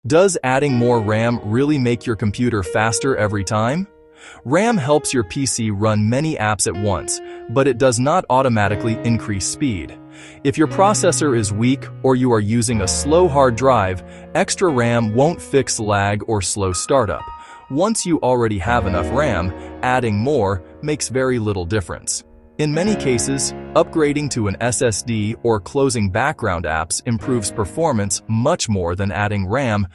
Does adding more RAM really make your computer faster every time? RAM helps your PC run many apps at once, but it does not automatically increase speed. If your processor is weak or you are using a slow hard drive, extra RAM won't fix lag or slow startup. Once you already have enough RAM, adding more makes very little difference. In many cases, upgrading to an SSD or closing background apps improves performance much more than adding RAM